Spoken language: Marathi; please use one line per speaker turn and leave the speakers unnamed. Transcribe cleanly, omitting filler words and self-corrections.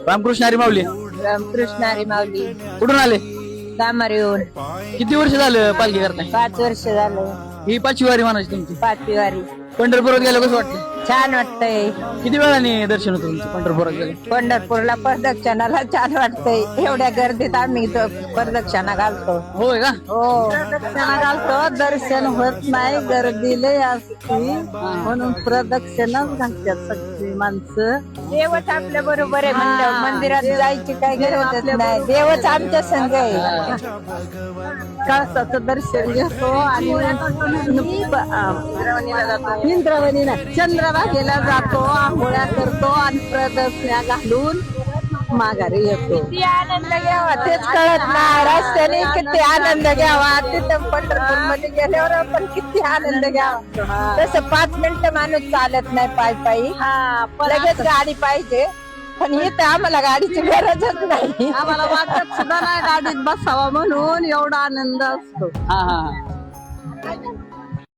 रामकृष्ण हरी माऊली.
रामकृष्ण हरी माऊली.
कुठून आले?
कामारीहून.
किती वर्ष झालं पालखी करताय?
5 वर्ष झालं.
ही 5वी वारी म्हणायची तुमची.
5वी वारी.
पंढरपुरात गेलं कसं वाटलं?
छान वाटतंय.
किती वेळाने दर्शन होतं तुमचं पंढरपुरात गेलं?
पंढरपूरला प्रदक्षिणाला छान वाटतंय. एवढ्या गर्दीत आम्ही इथं प्रदक्षिणा घालतो.
होय का?
हो, प्रदक्षिणा घालतो. दर्शन होत नाही, गर्दी लय असती म्हणून प्रदक्षिणाच घालतात सगळी माणसं. देवच आपल्या बरोबर आहे म्हणलं, मंदिरात जायची काही गरजच नाही. देवच आमच्या संग आहे. कळसाचं दर्शन घेतो आणि इंद्रावणीला चंद्रभागेला जातो, आंघोळ्या करतो आणि प्रदक्षिणा घालून माघारी येतो. किती आनंद घ्यावा तेच कळत नाही. रस्त्याने किती आनंद घ्यावा, तिथं पंढरपूर मध्ये गेल्यावर आपण किती आनंद घ्यावा. तसं 5 मिनिटं माणूस चालत नाही पायी पायी. लगेच गाडी पाहिजे, पण इथं आम्हाला गाडीची गरजच नाही. आम्हाला वाटत सुद्धा नाही गाडीत बसावा म्हणून एवढा आनंद असतो.
हा हा.